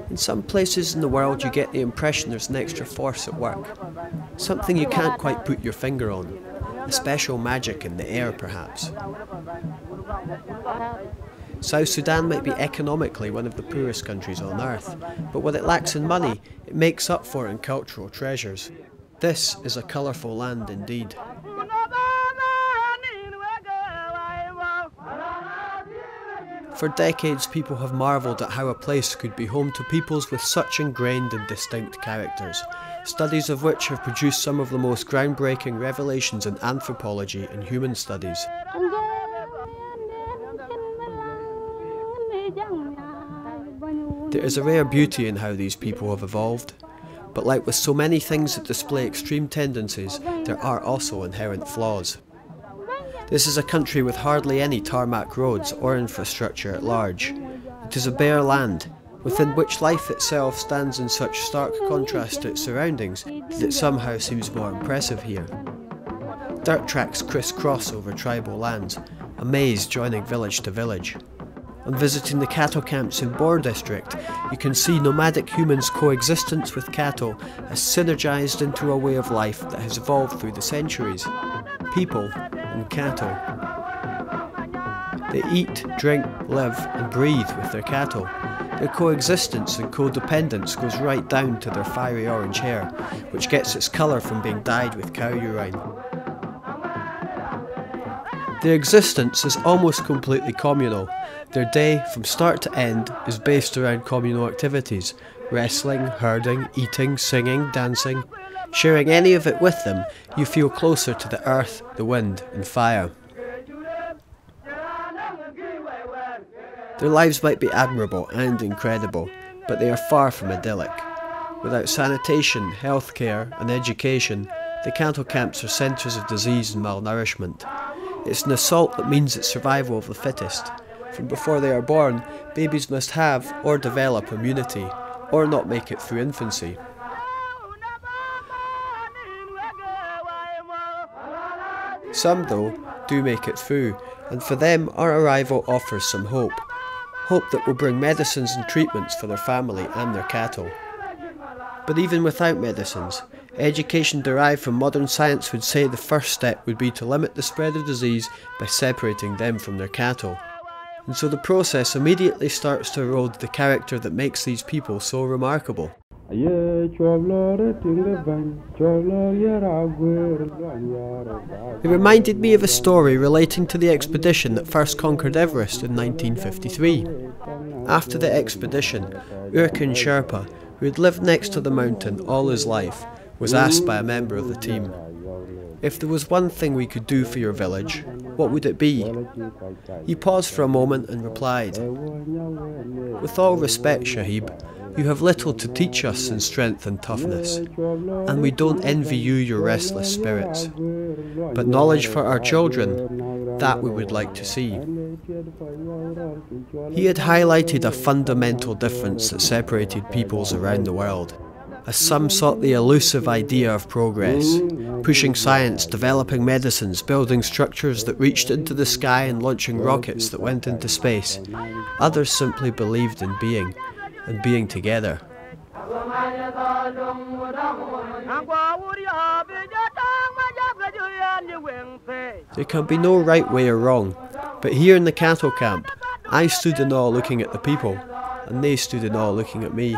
In some places in the world you get the impression there's an extra force at work. Something you can't quite put your finger on. A special magic in the air, perhaps. South Sudan might be economically one of the poorest countries on earth, but what it lacks in money, it makes up for in cultural treasures. This is a colourful land indeed. For decades, people have marvelled at how a place could be home to peoples with such ingrained and distinct characters, studies of which have produced some of the most groundbreaking revelations in anthropology and human studies. There is a rare beauty in how these people have evolved, but like with so many things that display extreme tendencies, there are also inherent flaws. This is a country with hardly any tarmac roads or infrastructure at large. It is a bare land, within which life itself stands in such stark contrast to its surroundings that it somehow seems more impressive here. Dirt tracks criss-cross over tribal lands, a maze joining village to village. On visiting the cattle camps in Bor district, you can see nomadic humans' coexistence with cattle has synergised into a way of life that has evolved through the centuries. People and cattle. They eat, drink, live and breathe with their cattle. Their coexistence and codependence goes right down to their fiery orange hair, which gets its colour from being dyed with cow urine. Their existence is almost completely communal. Their day, from start to end, is based around communal activities: wrestling, herding, eating, singing, dancing. Sharing any of it with them, you feel closer to the earth, the wind and fire. Their lives might be admirable and incredible, but they are far from idyllic. Without sanitation, healthcare and education, the cattle camps are centres of disease and malnourishment. It's an assault that means it's survival of the fittest. From before they are born, babies must have or develop immunity, or not make it through infancy. Some, though, do make it through, and for them our arrival offers some hope. Hope that will bring medicines and treatments for their family and their cattle. But even without medicines, education derived from modern science would say the first step would be to limit the spread of disease by separating them from their cattle. And so the process immediately starts to erode the character that makes these people so remarkable. They reminded me of a story relating to the expedition that first conquered Everest in 1953. After the expedition, Urkin Sherpa, who had lived next to the mountain all his life, was asked by a member of the team, "If there was one thing we could do for your village, what would it be?" He paused for a moment and replied, "With all respect, Shahib, you have little to teach us in strength and toughness, and we don't envy you your restless spirits. But knowledge for our children, that we would like to see." He had highlighted a fundamental difference that separated peoples around the world. As some sought the elusive idea of progress, pushing science, developing medicines, building structures that reached into the sky and launching rockets that went into space, others simply believed in being, and being together. There can be no right way or wrong, but here in the cattle camp, I stood in awe looking at the people, and they stood in awe looking at me.